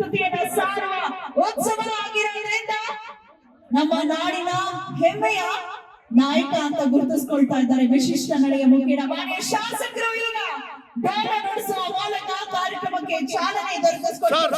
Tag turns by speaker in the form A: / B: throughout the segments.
A: ಸಂಸ್ಕೃತಿಯನ್ನ ಸಾರುವ ಉತ್ಸವ ಆಗಿರೋದ್ರಿಂದ ನಮ್ಮ ನಾಡಿನ ಹೆಮ್ಮೆಯ ನಾಯಕ ಅಂತ ಗುರುತಿಸ್ಕೊಳ್ತಾ ಇದ್ದಾರೆ. ವಿಶಿಷ್ಟ ನಡೆಯ ಮುಖೇನ ಮಾನ್ಯ ಶಾಸಕರು ಈಗ ಡಾಲ ನುಡಿಸುವ ಮೂಲಕ ಕಾರ್ಯಕ್ರಮಕ್ಕೆ ಚಾಲನೆ ದೊರಕಿಸಿಕೊಳ್ತಾರೆ.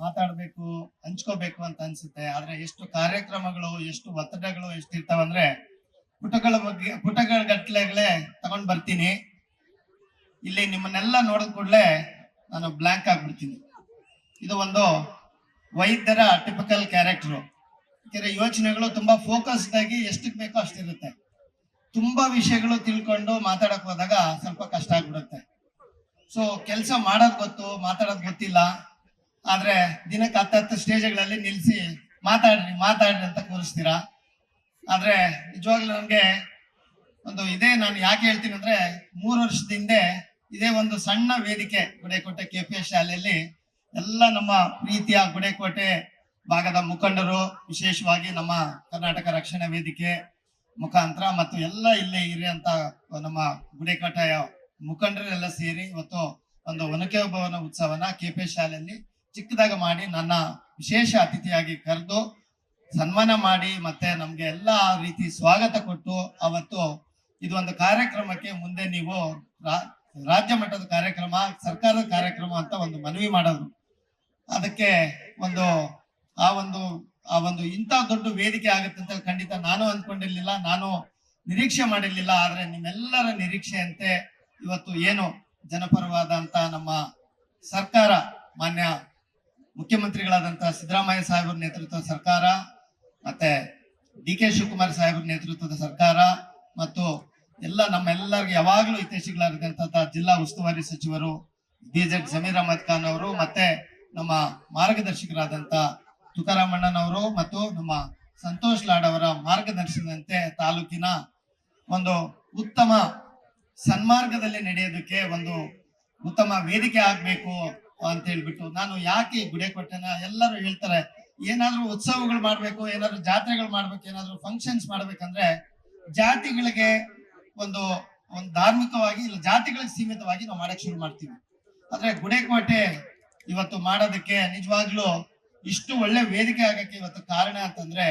B: ಮಾತಾಡ್ಬೇಕು, ಹಂಚ್ಕೋಬೇಕು ಅಂತ ಅನ್ಸುತ್ತೆ. ಆದ್ರೆ ಎಷ್ಟು ಕಾರ್ಯಕ್ರಮಗಳು, ಎಷ್ಟು ಒತ್ತಡಗಳು ಎಷ್ಟಿರ್ತಾವಂದ್ರೆ ಪುಟಗಳ ಗಟ್ಲೆಗಳೇ ತಗೊಂಡ್ ಬರ್ತೀನಿ. ಇಲ್ಲಿ ನಿಮ್ಮನ್ನೆಲ್ಲ ನೋಡಿದ ಕೂಡಲೇ ನಾನು ಬ್ಲಾಂಕ್ ಆಗ್ಬಿಡ್ತೀನಿ. ಇದು ಒಂದು ವೈದ್ಯರ ಟಿಪಿಕಲ್ ಕ್ಯಾರೆಕ್ಟರ್. ಯಾಕಂದ್ರೆ ಯೋಚನೆಗಳು ತುಂಬಾ ಫೋಕಸ್ಡ್ ಆಗಿ ಎಷ್ಟಕ್ ಬೇಕೋ ಅಷ್ಟಿರುತ್ತೆ. ತುಂಬಾ ವಿಷಯಗಳು ತಿಳ್ಕೊಂಡು ಮಾತಾಡಕ್ ಹೋದಾಗ ಸ್ವಲ್ಪ ಕಷ್ಟ ಆಗ್ಬಿಡುತ್ತೆ. ಸೊ ಕೆಲಸ ಮಾಡೋದ್ ಗೊತ್ತು, ಮಾತಾಡೋದ್ ಗೊತ್ತಿಲ್ಲ. ಆದ್ರೆ ದಿನಕ್ಕೆ 10 ಸ್ಟೇಜ್ಗಳಲ್ಲಿ ನಿಲ್ಸಿ ಮಾತಾಡ್ರಿ ಅಂತ ಕೂರಿಸ್ತೀರಾ. ಆದ್ರೆ ನಿಜವಾಗ್ಲೂ ನನ್ಗೆ ಒಂದು ಇದೇ, ನಾನು ಯಾಕೆ ಹೇಳ್ತೀನಿ ಅಂದ್ರೆ 3 ವರ್ಷದ ಹಿಂದೆ ಇದೇ ಒಂದು ಸಣ್ಣ ವೇದಿಕೆ ಗುಡೇಕೋಟೆ KPS ಶಾಲೆಯಲ್ಲಿ ಎಲ್ಲ ನಮ್ಮ ಪ್ರೀತಿಯ ಗುಡೇಕೋಟೆ ಭಾಗದ ಮುಖಂಡರು, ವಿಶೇಷವಾಗಿ ನಮ್ಮ ಕರ್ನಾಟಕ ರಕ್ಷಣಾ ವೇದಿಕೆ ಮುಖಾಂತರ ಮತ್ತು ಎಲ್ಲ ಇಲ್ಲೇ ಇರಿಯಂತ ನಮ್ಮ ಗುಡೇಕೋಟೆಯ ಮುಖಂಡರೆಲ್ಲ ಸೇರಿ ಇವತ್ತು ಒಂದು ಒನಕೆ ಭವನ ಉತ್ಸವನ KPS ಶಾಲೆಯಲ್ಲಿ ಚಿಕ್ಕದಾಗ ಮಾಡಿ ನನ್ನ ವಿಶೇಷ ಅತಿಥಿಯಾಗಿ ಕರೆದು ಸನ್ಮಾನ ಮಾಡಿ ಮತ್ತೆ ನಮ್ಗೆ ಎಲ್ಲಾ ರೀತಿ ಸ್ವಾಗತ ಕೊಟ್ಟು ಅವತ್ತು ಇದು ಒಂದು ಕಾರ್ಯಕ್ರಮಕ್ಕೆ ಮುಂದೆ ನೀವು ರಾಜ್ಯ ಮಟ್ಟದ ಕಾರ್ಯಕ್ರಮ, ಸರ್ಕಾರದ ಕಾರ್ಯಕ್ರಮ ಅಂತ ಒಂದು ಮನವಿ ಮಾಡೋದು. ಅದಕ್ಕೆ ಆ ಒಂದು ಇಂಥ ದೊಡ್ಡ ವೇದಿಕೆ ಆಗುತ್ತೆ ಅಂತ ಖಂಡಿತ ನಾನು ಅಂದ್ಕೊಂಡಿರ್ಲಿಲ್ಲ, ನಾನು ನಿರೀಕ್ಷೆ ಮಾಡಿರ್ಲಿಲ್ಲ. ಆದ್ರೆ ನಿಮ್ಮೆಲ್ಲರ ನಿರೀಕ್ಷೆಯಂತೆ ಇವತ್ತು ಏನು ಜನಪರವಾದಂತ ನಮ್ಮ ಸರ್ಕಾರ, ಮಾನ್ಯ ಮುಖ್ಯಮಂತ್ರಿಗಳಾದಂತಹ ಸಿದ್ದರಾಮಯ್ಯ ಸಾಹೇಬ್ರ ನೇತೃತ್ವದ ಸರ್ಕಾರ, ಮತ್ತೆ DK ಶಿವಕುಮಾರ್ ಸಾಹೇಬ್ರ ನೇತೃತ್ವದ ಸರ್ಕಾರ ಮತ್ತು ನಮ್ಮೆಲ್ಲರಿಗೆ ಯಾವಾಗ್ಲೂ ಹಿತೈಷಿಗಳಾದಂತಹ ಜಿಲ್ಲಾ ಉಸ್ತುವಾರಿ ಸಚಿವರು BZ ಜಮೀರ್ ಅಹಮದ್ ಖಾನ್ ಅವರು, ಮತ್ತೆ ನಮ್ಮ ಮಾರ್ಗದರ್ಶಕರಾದಂತ ತುಕಾರಾಮ್ ಅಣ್ಣನವರು ಮತ್ತು ನಮ್ಮ ಸಂತೋಷ್ ಲಾಡ್ ಅವರ ಮಾರ್ಗದರ್ಶನದಂತೆ ತಾಲೂಕಿನ ಒಂದು ಉತ್ತಮ ಸನ್ಮಾರ್ಗದಲ್ಲಿ ನಡೆಯೋದಕ್ಕೆ ಒಂದು ಉತ್ತಮ ವೇದಿಕೆ ಆಗ್ಬೇಕು ಅಂತ ಹೇಳ್ಬಿಟ್ಟು ನಾನು ಯಾಕೆ ಗುಡೇಕೋಟೆನ ಎಲ್ಲರೂ ಹೇಳ್ತಾರೆ, ಏನಾದ್ರೂ ಉತ್ಸವಗಳು ಮಾಡ್ಬೇಕು, ಏನಾದ್ರು ಜಾತ್ರೆಗಳು ಮಾಡ್ಬೇಕು, ಏನಾದ್ರು ಫಂಕ್ಷನ್ಸ್ ಮಾಡ್ಬೇಕಂದ್ರೆ ಜಾತಿಗಳಿಗೆ ಒಂದು ಧಾರ್ಮಿಕವಾಗಿ ಇಲ್ಲ ಜಾತಿಗಳಿಗೆ ಸೀಮಿತವಾಗಿ ನಾವು ಮಾಡಕ್ ಶುರು ಮಾಡ್ತೀವಿ. ಆದ್ರೆ ಗುಡೇಕೋಟೆ ಇವತ್ತು ಮಾಡೋದಕ್ಕೆ ನಿಜವಾಗ್ಲೂ ಇಷ್ಟು ಒಳ್ಳೆ ವೇದಿಕೆ ಆಗಕ್ಕೆ ಇವತ್ತು ಕಾರಣ ಅಂತಂದ್ರೆ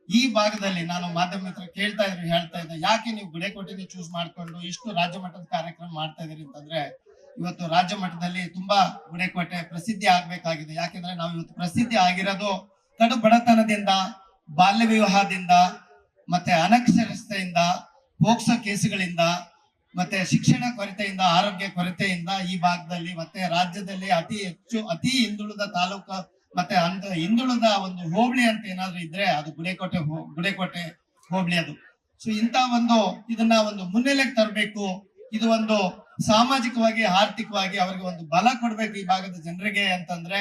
B: ಈ ಭಾಗದಲ್ಲಿ ನಾನು ಮಾಧ್ಯಮ ಮಿತ್ರ ಹೇಳ್ತಾ ಇದ್ದೆ, ಯಾಕೆ ನೀವು ಗುಡೇಕೋಟೆಗೆ ಚೂಸ್ ಮಾಡ್ಕೊಂಡು ಇಷ್ಟು ರಾಜ್ಯ ಮಟ್ಟದ ಕಾರ್ಯಕ್ರಮ ಮಾಡ್ತಾ ಇದೀರಿ ಅಂತಂದ್ರೆ, ಇವತ್ತು ರಾಜ್ಯ ಮಟ್ಟದಲ್ಲಿ ತುಂಬಾ ಗುಡೇಕೋಟೆ ಪ್ರಸಿದ್ಧಿ ಆಗ್ಬೇಕಾಗಿದೆ. ಯಾಕೆಂದ್ರೆ ನಾವು ಇವತ್ತು ಪ್ರಸಿದ್ಧಿ ಆಗಿರೋದು ಕಡು ಬಡತನದಿಂದ, ಬಾಲ್ಯ ವಿವಾಹದಿಂದ, ಮತ್ತೆ ಅನಕ್ಷರತೆಯಿಂದ, ಪೋಕ್ಸೋ ಕೇಸುಗಳಿಂದ, ಮತ್ತೆ ಶಿಕ್ಷಣ ಕೊರತೆಯಿಂದ, ಆರೋಗ್ಯ ಕೊರತೆಯಿಂದ ಈ ಭಾಗದಲ್ಲಿ ಮತ್ತೆ ರಾಜ್ಯದಲ್ಲಿ ಅತಿ ಹಿಂದುಳಿದ ತಾಲೂಕು ಮತ್ತೆ ಹಿಂದುಳಿದ ಒಂದು ಹೋಬಳಿ ಅಂತ ಏನಾದ್ರು ಇದ್ರೆ ಅದು ಗುಡೇಕೋಟೆ ಹೋಬಳಿ ಅದು. ಸೊ ಇಂತ ಇದನ್ನ ಒಂದು ಮುನ್ನೆಲೆಗೆ ತರಬೇಕು. ಇದು ಒಂದು ಸಾಮಾಜಿಕವಾಗಿ, ಆರ್ಥಿಕವಾಗಿ ಅವರಿಗೆ ಒಂದು ಬಲ ಕೊಡ್ಬೇಕು ಈ ಭಾಗದ ಜನರಿಗೆ ಅಂತಂದ್ರೆ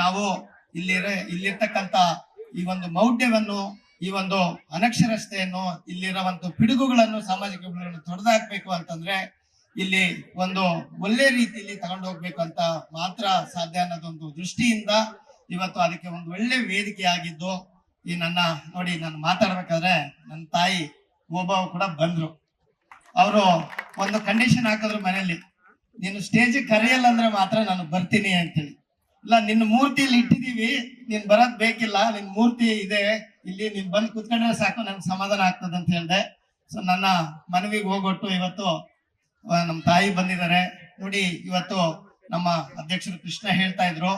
B: ನಾವು ಇಲ್ಲಿರ್ತಕ್ಕಂತ ಈ ಒಂದು ಮೌಢ್ಯವನ್ನು, ಈ ಒಂದು ಅನಕ್ಷರತೆಯನ್ನು, ಇಲ್ಲಿರುವಂತ ಪಿಡುಗುಗಳನ್ನು, ಸಾಮಾಜಿಕ ತೊಡೆದಾಕ್ಬೇಕು ಅಂತಂದ್ರೆ ಇಲ್ಲಿ ಒಂದು ಒಳ್ಳೆ ರೀತಿಯಲ್ಲಿ ತಗೊಂಡು ಹೋಗ್ಬೇಕು ಅಂತ ಮಾತ್ರ ಸಾಧ್ಯ ಅನ್ನೋದೊಂದು ದೃಷ್ಟಿಯಿಂದ ಇವತ್ತು ಅದಕ್ಕೆ ಒಂದು ಒಳ್ಳೆ ವೇದಿಕೆ ಆಗಿದ್ದು. ಈ ನೋಡಿ ನಾನು ಮಾತಾಡ್ಬೇಕಾದ್ರೆ ನನ್ನ ತಾಯಿ ಒಬ್ಬ ಕೂಡ ಬಂದ್ರು. ಅವರು ಒಂದು ಕಂಡೀಷನ್ ಹಾಕಿದ್ರು ಮನೆಯಲ್ಲಿ, ನೀನು ಸ್ಟೇಜ್ ಕರೆಯಲ್ಲ ಅಂದ್ರೆ ಮಾತ್ರ ನಾನು ಬರ್ತೀನಿ ಅಂತೇಳಿ. ಇಲ್ಲ, ನಿನ್ನ ಮೂರ್ತಿಯಲ್ಲಿ ಇಟ್ಟಿದೀವಿ, ನೀನ್ ಬರೋದ್ ಬೇಕಿಲ್ಲ, ನಿನ್ ಮೂರ್ತಿ ಇದೆ ಇಲ್ಲಿ, ನೀನ್ ಬಂದು ಕುತ್ಕೊಂಡ್ರೆ ಸಾಕು, ನನ್ಗೆ ಸಮಾಧಾನ ಆಗ್ತದೆ ಅಂತ ಹೇಳ್ದೆ. ಸೊ ನನ್ನ ಮನವಿಗೆ ಹೋಗೊಟ್ಟು ಇವತ್ತು ನಮ್ಮ ತಾಯಿ ಬಂದಿದ್ದಾರೆ. ನೋಡಿ, ಇವತ್ತು ನಮ್ಮ ಅಧ್ಯಕ್ಷರು ಕೃಷ್ಣ ಹೇಳ್ತಾ ಇದ್ರು,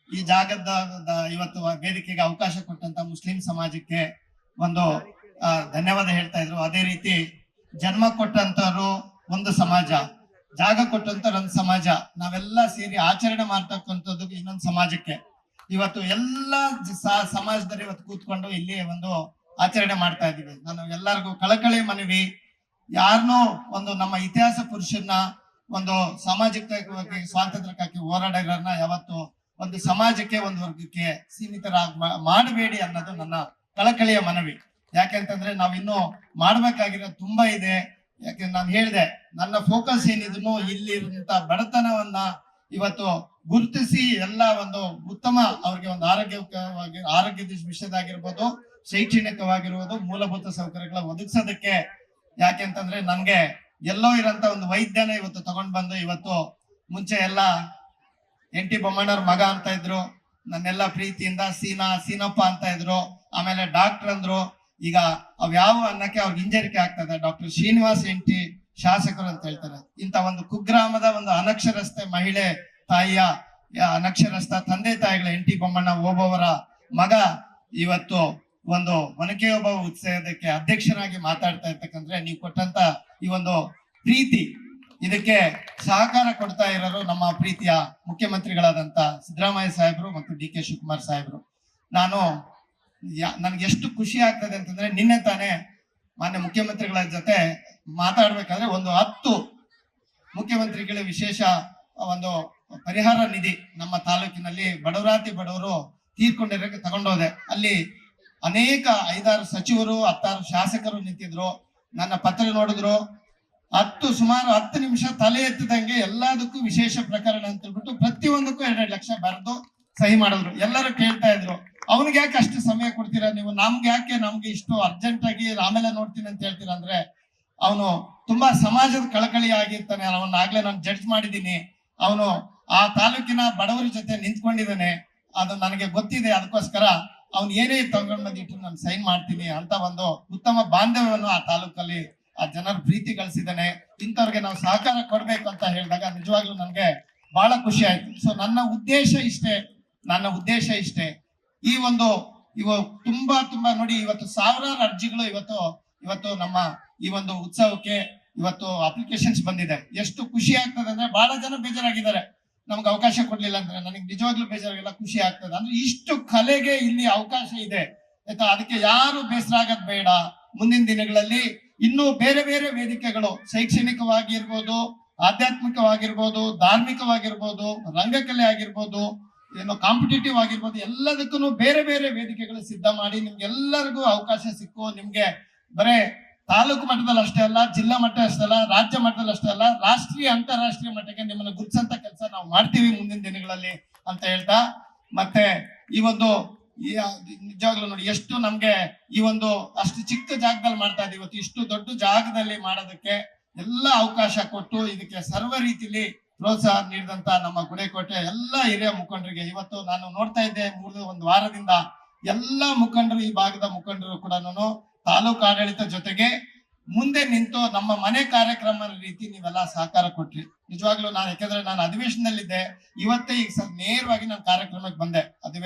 B: ಈ ಜಾಗದ ಇವತ್ತು ವೇದಿಕೆಗೆ ಅವಕಾಶ ಕೊಟ್ಟಂತ ಮುಸ್ಲಿಂ ಸಮಾಜಕ್ಕೆ ಒಂದು ಧನ್ಯವಾದ ಹೇಳ್ತಾ ಇದ್ರು. ಅದೇ ರೀತಿ ಜನ್ಮ ಕೊಟ್ಟಂತವ್ರು ಒಂದು ಸಮಾಜ, ಜಾಗ ಕೊಟ್ಟಂತವ್ರು ಒಂದು ಸಮಾಜ, ನಾವೆಲ್ಲ ಸೇರಿ ಆಚರಣೆ ಮಾಡ್ತಕ್ಕಂಥದ್ದು ಇನ್ನೊಂದು ಸಮಾಜಕ್ಕೆ. ಇವತ್ತು ಎಲ್ಲ ಸಮಾಜದಲ್ಲಿ ಇವತ್ತು ಕೂತ್ಕೊಂಡು ಇಲ್ಲಿ ಒಂದು ಆಚರಣೆ ಮಾಡ್ತಾ ಇದೀವಿ. ನಾನು ಎಲ್ಲರಿಗೂ ಕಳಕಳಿ ಮನವಿ, ಯಾರನ್ನೋ ಒಂದು ನಮ್ಮ ಇತಿಹಾಸ ಪುರುಷರನ್ನ, ಒಂದು ಸಾಮಾಜಿಕವಾಗಿ ಸ್ವಾತಂತ್ರ್ಯಕ್ಕಾಗಿ ಹೋರಾಡೋರನ್ನ ಯಾವತ್ತು ಒಂದು ಸಮಾಜಕ್ಕೆ, ಒಂದು ವರ್ಗಕ್ಕೆ ಸೀಮಿತರಾಗಿ ಮಾಡಬೇಡಿ ಅನ್ನೋದು ನನ್ನ ಕಳಕಳಿಯ ಮನವಿ. ಯಾಕೆಂತಂದ್ರೆ ನಾವಿನ್ನು ಮಾಡ್ಬೇಕಾಗಿರೋದು ತುಂಬಾ ಇದೆ. ಯಾಕೆಂದ್ರೆ ನಾನು ಹೇಳಿದೆ, ನನ್ನ ಫೋಕಸ್ ಏನಿದ್ರು ಇಲ್ಲಿರುವಂತ ಬಡತನವನ್ನ ಇವತ್ತು ಗುರುತಿಸಿ ಎಲ್ಲ ಒಂದು ಉತ್ತಮ ಅವ್ರಿಗೆ ಒಂದು ಆರೋಗ್ಯದ ವಿಷಯದಾಗಿರ್ಬೋದು, ಶೈಕ್ಷಣಿಕವಾಗಿರ್ಬೋದು, ಮೂಲಭೂತ ಸೌಕರ್ಯಗಳ ಒದಗಿಸೋದಕ್ಕೆ. ಯಾಕೆಂತಂದ್ರೆ ನನ್ಗೆ ಎಲ್ಲೋ ಇರೋಂತ ಒಂದು ವೈದ್ಯನ ಇವತ್ತು ತಗೊಂಡ್ ಬಂದು, ಇವತ್ತು ಮುಂಚೆ ಎಲ್ಲ NT ಬೊಮ್ಮಣ್ಣವ್ರ ಮಗ ಅಂತ ಇದ್ರು, ನನ್ನೆಲ್ಲ ಪ್ರೀತಿಯಿಂದ ಸೀನಪ್ಪ ಅಂತ ಇದ್ರು. ಆಮೇಲೆ ಡಾಕ್ಟರ್ ಅಂದ್ರು. ಈಗ ಅವ್ಯಾವ ಅನ್ನಕ್ಕೆ ಅವ್ರಿಗೆ ಹಿಂಜರಿಕೆ ಆಗ್ತದೆ. ಡಾಕ್ಟರ್ ಶ್ರೀನಿವಾಸ್ NT ಶಾಸಕರು ಅಂತ ಹೇಳ್ತಾರೆ. ಇಂತ ಒಂದು ಕುಗ್ರಾಮದ ಒಂದು ಅನಕ್ಷರಸ್ಥ ಮಹಿಳೆ ತಾಯಿಯ ಅನಕ್ಷರಸ್ಥ ತಂದೆ ತಾಯಿಗಳ NT ಬೊಮ್ಮಣ್ಣ ಓಬವ್ವರ ಮಗ ಇವತ್ತು ಒಂದು ಒನಕೆ ಓಬವ್ವ ಉತ್ಸವಕ್ಕೆ ಅಧ್ಯಕ್ಷನಾಗಿ ಮಾತಾಡ್ತಾ ಇರ್ತಕ್ಕಂದ್ರೆ ನೀವು ಕೊಟ್ಟಂತ ಈ ಒಂದು ಪ್ರೀತಿ, ಇದಕ್ಕೆ ಸಹಕಾರ ಕೊಡ್ತಾ ಇರೋರು ನಮ್ಮ ಪ್ರೀತಿಯ ಮುಖ್ಯಮಂತ್ರಿಗಳಾದಂತ ಸಿದ್ದರಾಮಯ್ಯ ಸಾಹೇಬರು ಮತ್ತು DK ಶಿವಕುಮಾರ್ ಸಾಹೇಬರು. ನನ್ಗೆ ಎಷ್ಟು ಖುಷಿ ಆಗ್ತದೆ ಅಂತಂದ್ರೆ, ನಿನ್ನೆ ತಾನೇ ಮಾನ್ಯ ಮುಖ್ಯಮಂತ್ರಿಗಳ ಜೊತೆ ಮಾತಾಡ್ಬೇಕಾದ್ರೆ ಒಂದು 10 ಮುಖ್ಯಮಂತ್ರಿಗಳ ವಿಶೇಷ ಒಂದು ಪರಿಹಾರ ನಿಧಿ ನಮ್ಮ ತಾಲೂಕಿನಲ್ಲಿ ಬಡವರು ತೀರ್ಕೊಂಡಿರೋಕೆ ತಗೊಂಡೋದೆ. ಅಲ್ಲಿ ಅನೇಕ 5-6 ಸಚಿವರು 10 ಶಾಸಕರು ನಿಂತಿದ್ರು. ನನ್ನ ಪತ್ರ ನೋಡಿದ್ರು. ಸುಮಾರು 10 ನಿಮಿಷ ತಲೆ ಎತ್ತದಂಗೆ ಎಲ್ಲದಕ್ಕೂ ವಿಶೇಷ ಪ್ರಕರಣ ಅಂತ ಹೇಳ್ಬಿಟ್ಟು ಪ್ರತಿಯೊಂದಕ್ಕೂ 2 ಲಕ್ಷ ಬರೆದು ಸಹಿ ಮಾಡಿದ್ರು. ಎಲ್ಲರೂ ಕೇಳ್ತಾ ಇದ್ರು, ಅವ್ನಿಗೆ ಯಾಕೆ ಅಷ್ಟು ಸಮಯ ಕೊಡ್ತೀರಾ ನೀವು, ನಮ್ಗೆ ಇಷ್ಟು ಅರ್ಜೆಂಟ್ ಆಗಿ ಆಮೇಲೆ ನೋಡ್ತೀನಿ ಅಂತ ಹೇಳ್ತೀರಾ ಅಂದ್ರೆ, ಅವನು ತುಂಬಾ ಸಮಾಜದ ಕಳಕಳಿ ಆಗಿರ್ತಾನೆ. ಅವನ್ನ ಆಗ್ಲೇ ನಾನು ಜಡ್ಜ್ ಮಾಡಿದ್ದೀನಿ. ಅವನು ಆ ತಾಲೂಕಿನ ಬಡವರ ಜೊತೆ ನಿಂತ್ಕೊಂಡಿದ್ದಾನೆ, ಅದು ನನಗೆ ಗೊತ್ತಿದೆ. ಅದಕ್ಕೋಸ್ಕರ ಅವ್ನು ಏನೇ ತಗೊಂಡ್ ಬಂದಿಟ್ಟು ನಾನು ಸೈನ್ ಮಾಡ್ತೀನಿ ಅಂತ ಒಂದು ಉತ್ತಮ ಬಾಂಧವ್ಯವನ್ನು ಆ ತಾಲೂಕಲ್ಲಿ ಆ ಜನರ ಪ್ರೀತಿ ಗಳಿಸಿದ್ದಾನೆ. ಇಂಥವ್ರಿಗೆ ನಾವು ಸಹಕಾರ ಕೊಡ್ಬೇಕು ಅಂತ ಹೇಳಿದಾಗ ನಿಜವಾಗ್ಲೂ ನನ್ಗೆ ಬಹಳ ಖುಷಿ ಆಯ್ತು. ಸೊ ನನ್ನ ಉದ್ದೇಶ ಇಷ್ಟೇ. ಇವು ತುಂಬಾ ನೋಡಿ, ಇವತ್ತು ಸಾವಿರಾರು ಅರ್ಜಿಗಳು ಇವತ್ತು ನಮ್ಮ ಈ ಒಂದು ಉತ್ಸವಕ್ಕೆ ಇವತ್ತು ಅಪ್ಲಿಕೇಶನ್ಸ್ ಬಂದಿದೆ. ಎಷ್ಟು ಖುಷಿ ಆಗ್ತದೆ ಅಂದ್ರೆ, ಬಹಳ ಜನ ಬೇಜಾರಾಗಿದ್ದಾರೆ ನಮ್ಗೆ ಅವಕಾಶ ಕೊಡ್ಲಿಲ್ಲ ಅಂದ್ರೆ. ನನಗೆ ನಿಜವಾಗ್ಲೂ ಬೇಜಾರಾಗಿಲ್ಲ, ಖುಷಿ ಆಗ್ತದೆ. ಅಂದ್ರೆ ಇಷ್ಟು ಕಲೆಗೆ ಇಲ್ಲಿ ಅವಕಾಶ ಇದೆ ಆಯ್ತಾ. ಅದಕ್ಕೆ ಯಾರು ಬೇಸರ ಆಗೋದ್ ಬೇಡ. ಮುಂದಿನ ದಿನಗಳಲ್ಲಿ ಇನ್ನೂ ಬೇರೆ ಬೇರೆ ವೇದಿಕೆಗಳು, ಶೈಕ್ಷಣಿಕವಾಗಿರ್ಬೋದು, ಆಧ್ಯಾತ್ಮಿಕವಾಗಿರ್ಬೋದು, ಧಾರ್ಮಿಕವಾಗಿರ್ಬೋದು, ರಂಗಕಲೆ ಆಗಿರ್ಬೋದು, ಕಾಂಪಿಟೇಟಿವ್ ಆಗಿರ್ಬೋದು, ಎಲ್ಲದಕ್ಕೂ ಬೇರೆ ಬೇರೆ ವೇದಿಕೆಗಳು ಸಿದ್ಧ ಮಾಡಿ ನಿಮ್ಗೆಲ್ಲರಿಗೂ ಅವಕಾಶ ಸಿಕ್ಕು ನಿಮ್ಗೆ ಬರೇ ತಾಲೂಕು ಮಟ್ಟದಲ್ಲಿ ಅಷ್ಟೇ ಅಲ್ಲ, ಜಿಲ್ಲಾ ಮಟ್ಟ ಅಷ್ಟೇ ಅಲ್ಲ, ರಾಜ್ಯ ಮಟ್ಟದಲ್ಲಿ ಅಷ್ಟೇ ಅಲ್ಲ, ರಾಷ್ಟ್ರೀಯ ಅಂತಾರಾಷ್ಟ್ರೀಯ ಮಟ್ಟಕ್ಕೆ ನಿಮ್ಮನ್ನ ಗುರುತಿಸಂತ ಕೆಲಸ ನಾವು ಮಾಡ್ತೀವಿ ಮುಂದಿನ ದಿನಗಳಲ್ಲಿ ಅಂತ ಹೇಳ್ತಾ, ಮತ್ತೆ ನಿಜವಾಗ್ಲೂ ನೋಡಿ ಎಷ್ಟು ನಮ್ಗೆ ಅಷ್ಟು ಚಿಕ್ಕ ಜಾಗದಲ್ಲಿ ಮಾಡ್ತಾ ಇದೀವಿ. ಇವತ್ತು ಇಷ್ಟು ದೊಡ್ಡ ಜಾಗದಲ್ಲಿ ಮಾಡೋದಕ್ಕೆ ಎಲ್ಲ ಅವಕಾಶ ಕೊಟ್ಟು ಇದಕ್ಕೆ ಸರ್ವ ರೀತಿಲಿ ಪ್ರೋತ್ಸಾಹ ನೀಡಿದಂತ ನಮ್ಮ ಗುಡೇಕೋಟೆ ಎಲ್ಲ ಹಿರಿಯ ಮುಖಂಡರಿಗೆ ಇವತ್ತು ನಾನು ನೋಡ್ತಾ ಇದ್ದೆ, ಒಂದು ವಾರದಿಂದ ಎಲ್ಲ ಮುಖಂಡರು, ಈ ಭಾಗದ ಮುಖಂಡರು ಕೂಡ ತಾಲೂಕು ಆಡಳಿತ ಜೊತೆಗೆ ಮುಂದೆ ನಿಂತು ನಮ್ಮ ಮನೆ ಕಾರ್ಯಕ್ರಮ ರೀತಿ ನೀವೆಲ್ಲ ಸಹಕಾರ ಕೊಟ್ರಿ. ನಿಜವಾಗ್ಲೂ ಯಾಕಂದ್ರೆ ನಾನು ಅಧಿವೇಶನದಲ್ಲಿದ್ದೆ, ಇವತ್ತೇ ಈಗ ನೇರವಾಗಿ ನಾನು ಕಾರ್ಯಕ್ರಮಕ್ಕೆ ಬಂದೆ.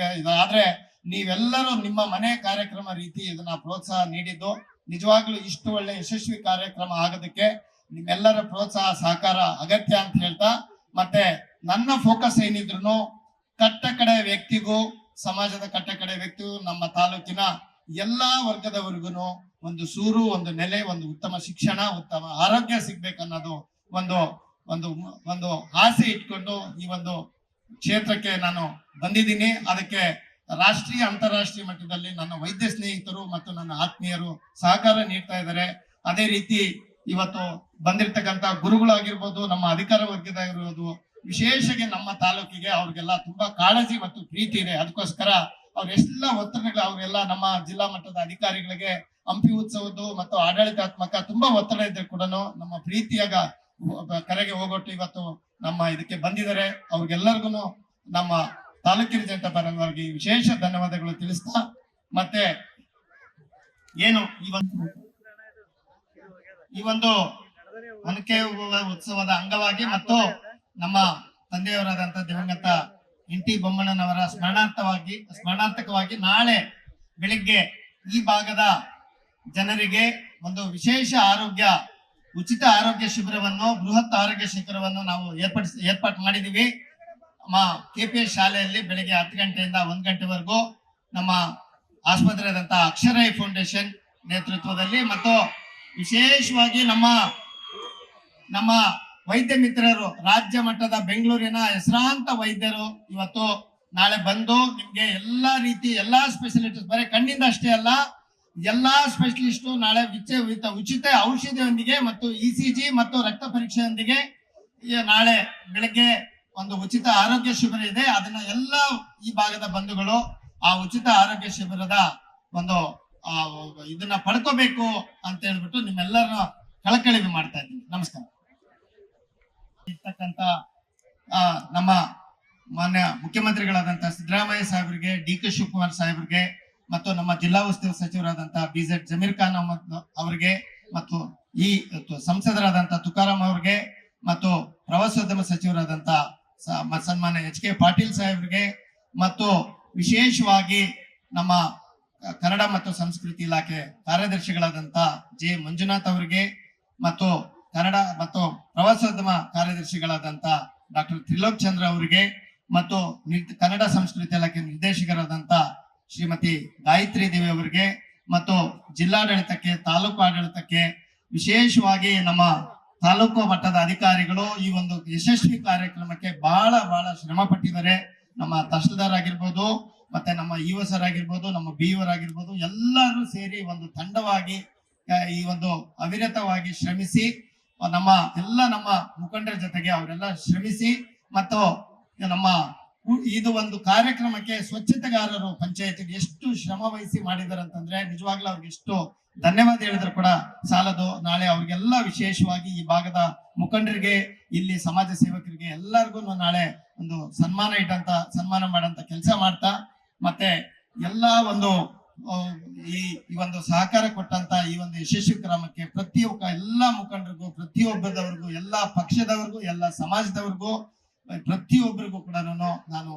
B: ಆದ್ರೆ ನೀವೆಲ್ಲರೂ ನಿಮ್ಮ ಮನೆ ಕಾರ್ಯಕ್ರಮ ರೀತಿ ಇದನ್ನ ಪ್ರೋತ್ಸಾಹ ನೀಡಿದ್ದು ನಿಜವಾಗ್ಲೂ ಇಷ್ಟು ಒಳ್ಳೆ ಯಶಸ್ವಿ ಕಾರ್ಯಕ್ರಮ ಆಗೋದಕ್ಕೆ ನಿಮ್ಮೆಲ್ಲರ ಪ್ರೋತ್ಸಾಹ ಸಹಕಾರ ಅಗತ್ಯ ಅಂತ ಹೇಳ್ತಾ, ಮತ್ತೆ ನನ್ನ ಫೋಕಸ್ ಏನಿದ್ರು ಕಟ್ಟಕಡೆ ವ್ಯಕ್ತಿಗೂ, ಸಮಾಜದ ಕಟ್ಟಕಡೆ ವ್ಯಕ್ತಿಗೂ, ನಮ್ಮ ತಾಲೂಕಿನ ಎಲ್ಲಾ ವರ್ಗದವರಿಗೂ ಒಂದು ಸೂರು, ಒಂದು ನೆಲೆ, ಒಂದು ಉತ್ತಮ ಶಿಕ್ಷಣ, ಉತ್ತಮ ಆರೋಗ್ಯ ಸಿಗ್ಬೇಕನ್ನೋದು ಒಂದು ಆಸೆ ಇಟ್ಕೊಂಡು ಈ ಒಂದು ಕ್ಷೇತ್ರಕ್ಕೆ ನಾನು ಬಂದಿದ್ದೀನಿ. ಅದಕ್ಕೆ ರಾಷ್ಟ್ರೀಯ ಅಂತಾರಾಷ್ಟ್ರೀಯ ಮಟ್ಟದಲ್ಲಿ ನನ್ನ ವೈದ್ಯ ಸ್ನೇಹಿತರು ಮತ್ತು ನನ್ನ ಆತ್ಮೀಯರು ಸಹಕಾರ ನೀಡ್ತಾ ಇದ್ದಾರೆ. ಅದೇ ರೀತಿ ಇವತ್ತು ಬಂದಿರ್ತಕ್ಕಂಥ ಗುರುಗಳಾಗಿರ್ಬೋದು, ನಮ್ಮ ಅಧಿಕಾರ ವರ್ಗದಾಗಿರ್ಬೋದು, ವಿಶೇಷವಾಗಿ ನಮ್ಮ ತಾಲೂಕಿಗೆ ಅವ್ರಿಗೆಲ್ಲ ತುಂಬಾ ಕಾಳಜಿ ಮತ್ತು ಪ್ರೀತಿ ಇದೆ. ಅದಕ್ಕೋಸ್ಕರ ಅವ್ರೆಲ್ಲ ಒತ್ತಡಗಳು, ಅವರೆಲ್ಲ ನಮ್ಮ ಜಿಲ್ಲಾ ಮಟ್ಟದ ಅಧಿಕಾರಿಗಳಿಗೆ ಹಂಪಿ ಉತ್ಸವದ್ದು ಮತ್ತು ಆಡಳಿತಾತ್ಮಕ ತುಂಬಾ ಒತ್ತಡ ಇದ್ರೆ ಕೂಡ ನಮ್ಮ ಪ್ರೀತಿಯಾಗ ಕರೆಗೆ ಹೋಗೊಟ್ಟು ಇವತ್ತು ನಮ್ಮ ಇದಕ್ಕೆ ಬಂದಿದ್ದಾರೆ. ಅವ್ರಿಗೆಲ್ಲರಿಗೂ ನಮ್ಮ ತಾಲೂಕಿನ ಜನತಾ ಪರವಾಗಿ ವಿಶೇಷ ಧನ್ಯವಾದಗಳು ತಿಳಿಸ್ತಾ, ಮತ್ತೆ ಏನು ಈ ಒಂದು ಒನಕೆ ಉತ್ಸವದ ಅಂಗವಾಗಿ ಮತ್ತು ನಮ್ಮ ತಂದೆಯವರಾದಂತ ದಿವಂಗತ NT ಬೊಮ್ಮಣ್ಣನವರ ಸ್ಮರಣಾರ್ಥಕವಾಗಿ ನಾಳೆ ಬೆಳಿಗ್ಗೆ ಈ ಭಾಗದ ಜನರಿಗೆ ಒಂದು ವಿಶೇಷ ಉಚಿತ ಆರೋಗ್ಯ ಶಿಬಿರವನ್ನು, ಬೃಹತ್ ಆರೋಗ್ಯ ಶಿಬಿರವನ್ನು ನಾವು ಏರ್ಪಾಟ್ ಮಾಡಿದೀವಿ. ನಮ್ಮ KPS ಶಾಲೆಯಲ್ಲಿ ಬೆಳಿಗ್ಗೆ 10 ಗಂಟೆಯಿಂದ 1 ಗಂಟೆವರೆಗೂ ನಮ್ಮ ಆಸ್ಪತ್ರೆಯಾದಂತ ಅಕ್ಷರೈ ಫೌಂಡೇಶನ್ ನೇತೃತ್ವದಲ್ಲಿ ಮತ್ತು ವಿಶೇಷವಾಗಿ ನಮ್ಮ ವೈದ್ಯ ಮಿತ್ರರು, ರಾಜ್ಯ ಮಟ್ಟದ ಬೆಂಗಳೂರಿನ ಹೆಸರಾಂತ ವೈದ್ಯರು ಇವತ್ತು ನಾಳೆ ಬಂದು ನಿಮ್ಗೆ ಎಲ್ಲಾ ರೀತಿ ಎಲ್ಲಾ ಸ್ಪೆಷಲಿಟೀಸ್, ಬರೀ ಕಣ್ಣಿಂದ ಅಷ್ಟೇ ಅಲ್ಲ, ಎಲ್ಲಾ ಸ್ಪೆಷಲಿಸ್ಟ್ ನಾಳೆ ಉಚಿತ ಔಷಧಿಯೊಂದಿಗೆ ಮತ್ತು ECG ಮತ್ತು ರಕ್ತ ಪರೀಕ್ಷೆಯೊಂದಿಗೆ ನಾಳೆ ಬೆಳಗ್ಗೆ ಒಂದು ಉಚಿತ ಆರೋಗ್ಯ ಶಿಬಿರ ಇದೆ. ಅದನ್ನ ಎಲ್ಲ ಈ ಭಾಗದ ಬಂಧುಗಳು ಆ ಉಚಿತ ಆರೋಗ್ಯ ಶಿಬಿರದ ಒಂದು ಇದನ್ನ ಪಡ್ಕೋಬೇಕು ಅಂತ ಹೇಳ್ಬಿಟ್ಟು ನಿಮ್ಮೆಲ್ಲರನ್ನ ಕಳಕಳಿ ಮಾಡ್ತಾ ಇದ್ದೀನಿ. ನಮಸ್ಕಾರ. ಇರ್ತಕ್ಕಂತ ನಮ್ಮ ಮಾನ್ಯ ಮುಖ್ಯಮಂತ್ರಿಗಳಾದಂತ ಸಿದ್ದರಾಮಯ್ಯ ಸಾಹೇಬರಿಗೆ, DK ಶಿವಕುಮಾರ್ ಸಾಹೇಬರಿಗೆ ಮತ್ತು ನಮ್ಮ ಜಿಲ್ಲಾ ಉಸ್ತುವಾರಿ ಸಚಿವರಾದಂತ BZ ಜಮೀರ್ ಖಾನ್ ಅಹಮದ್ ಅವರಿಗೆ ಮತ್ತು ಈ ಸಂಸದರಾದಂತ ತುಕಾರಾಮ್ ಅವರಿಗೆ ಮತ್ತು ಪ್ರವಾಸೋದ್ಯಮ ಸಚಿವರಾದಂತ ಸನ್ಮಾನ್ಯ HK ಪಾಟೀಲ್ ಸಾಹೇಬರಿಗೆ ಮತ್ತು ವಿಶೇಷವಾಗಿ ನಮ್ಮ ಕನ್ನಡ ಮತ್ತು ಸಂಸ್ಕೃತಿ ಇಲಾಖೆ ಕಾರ್ಯದರ್ಶಿಗಳಾದಂತ J ಮಂಜುನಾಥ್ ಅವರಿಗೆ ಮತ್ತು ಕನ್ನಡ ಮತ್ತು ಪ್ರವಾಸೋದ್ಯಮ ಕಾರ್ಯದರ್ಶಿಗಳಾದಂತ ಡಾಕ್ಟರ್ ತ್ರಿಲೋಕ್ ಚಂದ್ರ ಅವರಿಗೆ ಮತ್ತು ಕನ್ನಡ ಸಂಸ್ಕೃತಿ ಇಲಾಖೆ ನಿರ್ದೇಶಕರಾದಂತ ಶ್ರೀಮತಿ ಗಾಯತ್ರಿ ದೇವಿ ಅವರಿಗೆ ಮತ್ತು ಜಿಲ್ಲಾಡಳಿತಕ್ಕೆ, ತಾಲೂಕು ಆಡಳಿತಕ್ಕೆ, ವಿಶೇಷವಾಗಿ ನಮ್ಮ ತಾಲೂಕು ಮಟ್ಟದ ಅಧಿಕಾರಿಗಳು ಈ ಒಂದು ಯಶಸ್ವಿ ಕಾರ್ಯಕ್ರಮಕ್ಕೆ ಬಹಳ ಶ್ರಮ ಪಟ್ಟಿದ್ದಾರೆ. ನಮ್ಮ ತಹಶೀಲ್ದಾರ್ ಆಗಿರ್ಬೋದು, ಮತ್ತೆ ನಮ್ಮ EOಸರ್ ಆಗಿರ್ಬೋದು, ನಮ್ಮ BO ಆಗಿರ್ಬೋದು, ಎಲ್ಲರೂ ಸೇರಿ ಒಂದು ತಂಡವಾಗಿ ಈ ಒಂದು ಅವಿರತವಾಗಿ ಶ್ರಮಿಸಿ ನಮ್ಮ ಮುಖಂಡರ ಜೊತೆಗೆ ಅವರೆಲ್ಲ ಶ್ರಮಿಸಿ ಮತ್ತು ನಮ್ಮ ಇದು ಒಂದು ಕಾರ್ಯಕ್ರಮಕ್ಕೆ ಸ್ವಚ್ಛತೆಗಾರರು ಪಂಚಾಯತಿಗೆ ಎಷ್ಟು ಶ್ರಮ ವಹಿಸಿ ಮಾಡಿದ್ದಾರೆ ಅಂತಂದ್ರೆ ನಿಜವಾಗ್ಲೂ ಅವ್ರಿಗೆ ಎಷ್ಟು ಧನ್ಯವಾದ ಹೇಳಿದ್ರು ಕೂಡ ಸಾಲದು. ನಾಳೆ ಅವ್ರಿಗೆಲ್ಲ ವಿಶೇಷವಾಗಿ ಈ ಭಾಗದ ಮುಖಂಡರಿಗೆ, ಇಲ್ಲಿ ಸಮಾಜ ಸೇವಕರಿಗೆ ಎಲ್ಲರಿಗೂ ನಾಳೆ ಒಂದು ಸನ್ಮಾನ ಮಾಡಂತ ಕೆಲಸ ಮಾಡ್ತಾ, ಮತ್ತೆ ಎಲ್ಲ ಒಂದು ಈ ಒಂದು ಸಹಕಾರ ಕೊಟ್ಟಂತ ಈ ಒಂದು ಯಶಸ್ವಿ ಕ್ರಮಕ್ಕೆ ಪ್ರತಿಯೊಬ್ಬ ಎಲ್ಲ ಮುಖಂಡರಿಗೂ, ಪ್ರತಿಯೊಬ್ಬದವ್ರಿಗೂ, ಎಲ್ಲ ಪಕ್ಷದವ್ರಿಗೂ, ಎಲ್ಲ ಸಮಾಜದವ್ರಿಗೂ, ಪ್ರತಿಯೊಬ್ಬರಿಗೂ ಕೂಡ ನಾನು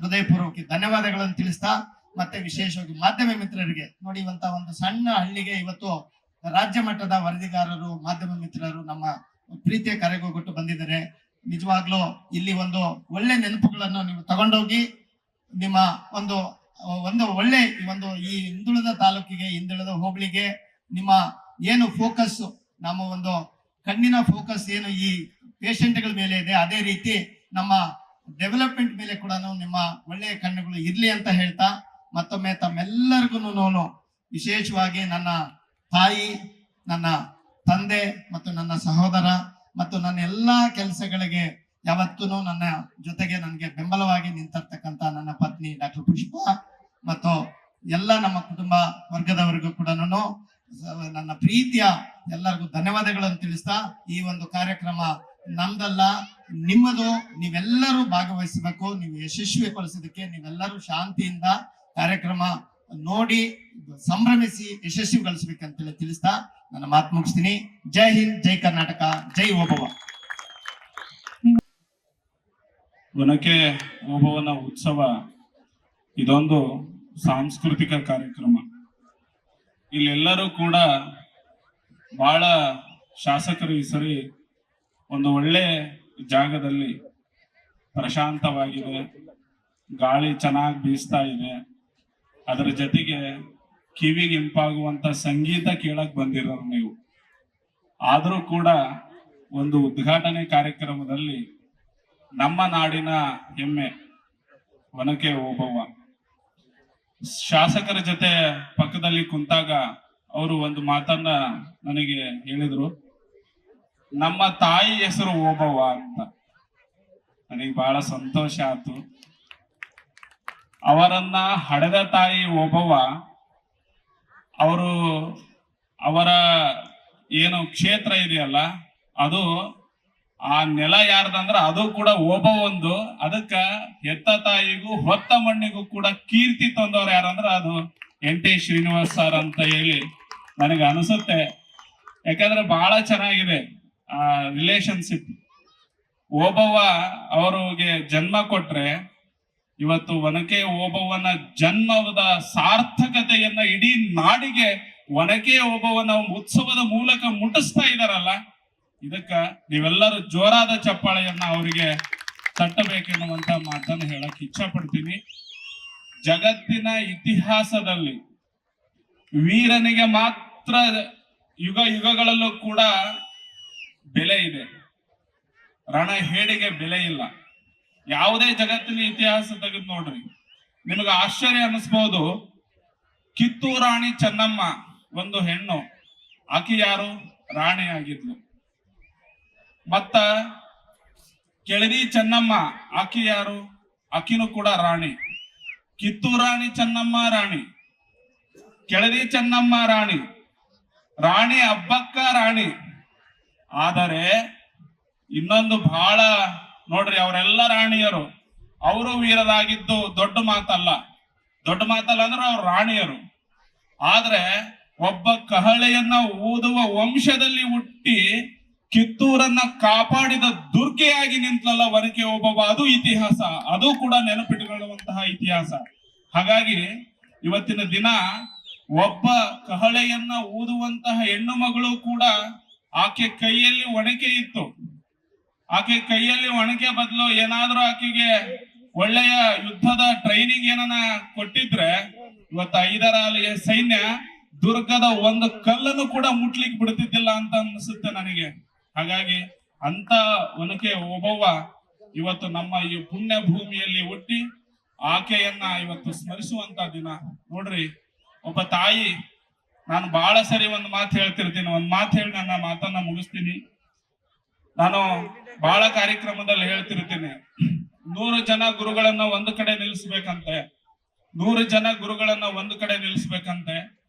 B: ಹೃದಯಪೂರ್ವಕ ಧನ್ಯವಾದಗಳನ್ನು ತಿಳಿಸ್ತಾ, ಮತ್ತೆ ವಿಶೇಷವಾಗಿ ಮಾಧ್ಯಮ ಮಿತ್ರರಿಗೆ ನೋಡಿ, ಇವಂತ ಒಂದು ಸಣ್ಣ ಹಳ್ಳಿಗೆ ಇವತ್ತು ರಾಜ್ಯ ಮಟ್ಟದ ವರದಿಗಾರರು, ಮಾಧ್ಯಮ ಮಿತ್ರರು ನಮ್ಮ ಪ್ರೀತಿಯ ಕರೆಗೊಟ್ಟು ಬಂದಿದ್ದಾರೆ. ನಿಜವಾಗ್ಲೂ ಇಲ್ಲಿ ಒಂದು ಒಳ್ಳೆ ನೆನಪುಗಳನ್ನು ನೀವು ತಗೊಂಡೋಗಿ ನಿಮ್ಮ ಒಂದು ಒಳ್ಳೆ ಈ ಹಿಂದುಳಿದ ತಾಲೂಕಿಗೆ, ಹಿಂದುಳಿದ ಹೋಬಳಿಗೆ ನಿಮ್ಮ ಏನು ಫೋಕಸ್, ನಮ್ಮ ಒಂದು ಕಣ್ಣಿನ ಫೋಕಸ್ ಏನು ಈ ಪೇಷಂಟ್ಗಳ ಮೇಲೆ ಇದೆ, ಅದೇ ರೀತಿ ನಮ್ಮ ಡೆವಲಪ್ಮೆಂಟ್ ಮೇಲೆ ಕೂಡ ನಿಮ್ಮ ಒಳ್ಳೆಯ ಕಣ್ಣುಗಳು ಇರ್ಲಿ ಅಂತ ಹೇಳ್ತಾ, ಮತ್ತೊಮ್ಮೆ ತಮ್ಮೆಲ್ಲರಿಗೂ ವಿಶೇಷವಾಗಿ ನನ್ನ ತಾಯಿ, ನನ್ನ ತಂದೆ ಮತ್ತು ನನ್ನ ಸಹೋದರ ಮತ್ತು ನನ್ನ ಎಲ್ಲಾ ಕೆಲಸಗಳಿಗೆ ಯಾವತ್ತೂ ನನ್ನ ಜೊತೆಗೆ ನನಗೆ ಬೆಂಬಲವಾಗಿ ನಿಂತಿರ್ತಕ್ಕಂತ ನನ್ನ ಪತ್ನಿ ಡಾಕ್ಟರ್ ಪುಷ್ಪ ಮತ್ತು ಎಲ್ಲ ನಮ್ಮ ಕುಟುಂಬ ವರ್ಗದವರಿಗೂ ಕೂಡ ನನ್ನ ಪ್ರೀತಿಯ ಎಲ್ಲರಿಗೂ ಧನ್ಯವಾದಗಳನ್ನು ತಿಳಿಸ್ತಾ, ಈ ಒಂದು ಕಾರ್ಯಕ್ರಮ ನಮ್ದಲ್ಲ, ನಿಮ್ಮದು. ನೀವೆಲ್ಲರೂ ಭಾಗವಹಿಸಬೇಕು. ನೀವು ಯಶಸ್ವಿಗೊಳಿಸೋದಕ್ಕೆ ನೀವೆಲ್ಲರೂ ಶಾಂತಿಯಿಂದ ಕಾರ್ಯಕ್ರಮ ನೋಡಿ ಸಂಭ್ರಮಿಸಿ ಯಶಸ್ವಿಗೊಳಿಸಬೇಕಂತ ತಿಳಿಸ್ತಾ ನನ್ನ ಮಾತು ಮುಗಿಸ್ತೀನಿ. ಜೈ ಹಿಂದ್, ಜೈ ಕರ್ನಾಟಕ, ಜೈ ಓಬವ್ವ.
C: ಒನಕೆ ಓಬವ್ವನ ಉತ್ಸವ ಇದೊಂದು ಸಾಂಸ್ಕೃತಿಕ ಕಾರ್ಯಕ್ರಮ. ಇಲ್ಲೆಲ್ಲರೂ ಕೂಡ ಬಹಳ ಶಾಸಕರು ಈ ಸರಿ ಒಂದು ಒಳ್ಳೆ ಜಾಗದಲ್ಲಿ ಪ್ರಶಾಂತವಾಗಿದೆ, ಗಾಳಿ ಚೆನ್ನಾಗಿ ಬೀಸ್ತಾ ಇದೆ, ಅದರ ಜೊತೆಗೆ ಕಿವಿಗೆ ಇಂಪಾಗುವಂತ ಸಂಗೀತ ಕೇಳಕ್ ಬಂದಿರೋರು ನೀವು. ಆದರೂ ಕೂಡ ಒಂದು ಉದ್ಘಾಟನೆ ಕಾರ್ಯಕ್ರಮದಲ್ಲಿ ನಮ್ಮ ನಾಡಿನ ಹೆಮ್ಮೆ ಒನಕೆ ಓಬವ್ವ ಶಾಸಕರ ಜೊತೆ ಪಕ್ಕದಲ್ಲಿ ಕುಂತಾಗ ಅವರು ಒಂದು ಮಾತನ್ನ ನನಗೆ ಹೇಳಿದ್ರು, ನಮ್ಮ ತಾಯಿ ಹೆಸರು ಓಬವ್ವ ಅಂತ. ನನಗೆ ಬಹಳ ಸಂತೋಷ ಆಯ್ತು. ಅವರನ್ನ ಹಡೆದ ತಾಯಿ ಓಬವ್ವ, ಅವರ ಏನು ಕ್ಷೇತ್ರ ಇದೆಯಲ್ಲ, ಅದು ಆ ನೆಲ ಯಾರ್ದಂದ್ರ ಅದು ಕೂಡ ಓಬವ್ವಂದು. ಅದಕ್ಕ ಹೆತ್ತ ತಾಯಿಗೂ ಹೊತ್ತ ಮಣ್ಣಿಗೂ ಕೂಡ ಕೀರ್ತಿ ತಂದವ್ರು ಯಾರಂದ್ರ ಅದು NT ಶ್ರೀನಿವಾಸ್ ಸರ್ ಅಂತ ಹೇಳಿ ನನಗೆ ಅನಿಸುತ್ತೆ. ಯಾಕಂದ್ರೆ ಬಹಳ ಚೆನ್ನಾಗಿದೆ ಆ ರಿಲೇಶನ್ಶಿಪ್. ಓಬವ್ವ ಅವರಿಗೆ ಜನ್ಮ ಕೊಟ್ರೆ ಇವತ್ತು ಒನಕೆ ಓಬವ್ವನ ಜನ್ಮದ ಸಾರ್ಥಕತೆಯನ್ನ ಇಡೀ ನಾಡಿಗೆ ಒನಕೆ ಓಬವ್ವನ ಉತ್ಸವದ ಮೂಲಕ ಮುಟ್ಟಿಸ್ತಾ ಇದಾರಲ್ಲ, ಇದಕ್ಕ ನೀವೆಲ್ಲರೂ ಜೋರಾದ ಚಪ್ಪಾಳೆಯನ್ನ ಅವರಿಗೆ ತಟ್ಟಬೇಕೆನ್ನುವಂತ ಮಾತನ್ನು ಹೇಳಕ್ ಇಚ್ಛೆ ಪಡ್ತೀನಿ. ಜಗತ್ತಿನ ಇತಿಹಾಸದಲ್ಲಿ ವೀರನಿಗೆ ಮಾತ್ರ ಯುಗಗಳಲ್ಲೂ ಕೂಡ ಬೆಲೆ ಇದೆ, ರಣಹೇಡಿಗೆ ಬೆಲೆ ಇಲ್ಲ. ಯಾವುದೇ ಜಗತ್ತಿನ ಇತಿಹಾಸ ತೆಗೆದು ನೋಡ್ರಿ, ನಿಮಗೆ ಆಶ್ಚರ್ಯ ಅನಿಸ್ಬಹುದು. ಕಿತ್ತೂರು ರಾಣಿ ಚೆನ್ನಮ್ಮ ಒಂದು ಹೆಣ್ಣು, ಆಕಿ ಯಾರು? ರಾಣಿ ಆಗಿದ್ಲು. ಮತ್ತ ಕೆಳದಿ ಚೆನ್ನಮ್ಮ, ಆಕಿ ಯಾರು? ಆಕಿನೂ ಕೂಡ ರಾಣಿ. ಕಿತ್ತೂರು ರಾಣಿ ಚೆನ್ನಮ್ಮ ರಾಣಿ, ಕೆಳದಿ ಚೆನ್ನಮ್ಮ ರಾಣಿ, ರಾಣಿ ಅಬ್ಬಕ್ಕ ರಾಣಿ. ಆದರೆ ಇನ್ನೊಂದು ಬಹಳ ನೋಡ್ರಿ, ಅವರೆಲ್ಲ ರಾಣಿಯರು, ಅವರು ವೀರರಾಗಿದ್ದು ದೊಡ್ಡ ಮಾತಲ್ಲ ಅಂದ್ರೆ ಅವ್ರು ರಾಣಿಯರು. ಆದ್ರೆ ಒಬ್ಬ ಕಹಳೆಯನ್ನ ಊದುವ ವಂಶದಲ್ಲಿ ಹುಟ್ಟಿ ಕಿತ್ತೂರನ್ನ ಕಾಪಾಡಿದ ದುರ್ಗೆಯಾಗಿ ನಿಂತಲ್ಲ ಒನಕೆ ಓಬವ್ವ, ಅದು ಇತಿಹಾಸ, ಅದು ಕೂಡ ನೆನಪಿಟ್ಟುಕೊಳ್ಳುವಂತಹ ಇತಿಹಾಸ. ಹಾಗಾಗಿ ಇವತ್ತಿನ ದಿನ ಒಬ್ಬ ಕಹಳೆಯನ್ನ ಊದುವಂತಹ ಹೆಣ್ಣು ಮಗಳು ಕೂಡ ಆಕೆ ಕೈಯಲ್ಲಿ ಒಣಕೆ ಇತ್ತು. ಆಕೆ ಕೈಯಲ್ಲಿ ಒಣಕೆ ಬದಲು ಏನಾದ್ರೂ ಆಕೆಗೆ ಒಳ್ಳೆಯ ಯುದ್ಧದ ಟ್ರೈನಿಂಗ್ ಏನನ್ನ ಕೊಟ್ಟಿದ್ರೆ ಇವತ್ತು ಹೈದರಾಲಿಯ ಸೈನ್ಯ ದುರ್ಗದ ಒಂದು ಕಲ್ಲನ್ನು ಕೂಡ ಮುಟ್ಲಿಕ್ಕೆ ಬಿಡ್ತಿದ್ದಿಲ್ಲ ಅಂತ ಅನ್ಸುತ್ತೆ ನನಗೆ. ಹಾಗಾಗಿ ಅಂತ ಒನಕೆ ಓಬವ್ವ ಇವತ್ತು ನಮ್ಮ ಈ ಪುಣ್ಯ ಭೂಮಿಯಲ್ಲಿ ಹುಟ್ಟಿ ಆಕೆಯನ್ನ ಇವತ್ತು ಸ್ಮರಿಸುವಂತ ದಿನ. ನೋಡ್ರಿ, ಒಬ್ಬ ತಾಯಿ, ನಾನು ಬಹಳ ಸರಿ ಒಂದು ಮಾತು ಹೇಳ್ತಿರ್ತೀನಿ, ಒಂದ್ ಮಾತು ಹೇಳಿ ನನ್ನ ಮಾತನ್ನ ಮುಗಿಸ್ತೀನಿ. ನಾನು ಬಹಳ ಕಾರ್ಯಕ್ರಮದಲ್ಲಿ ಹೇಳ್ತಿರ್ತೀನಿ, 100 ಜನ ಗುರುಗಳನ್ನ ಒಂದು ಕಡೆ ನಿಲ್ಲಿಸ್ಬೇಕಂತೆ, 100 ಜನ ಗುರುಗಳನ್ನ ಒಂದು ಕಡೆ ನಿಲ್ಲಿಸ್ಬೇಕಂತೆ,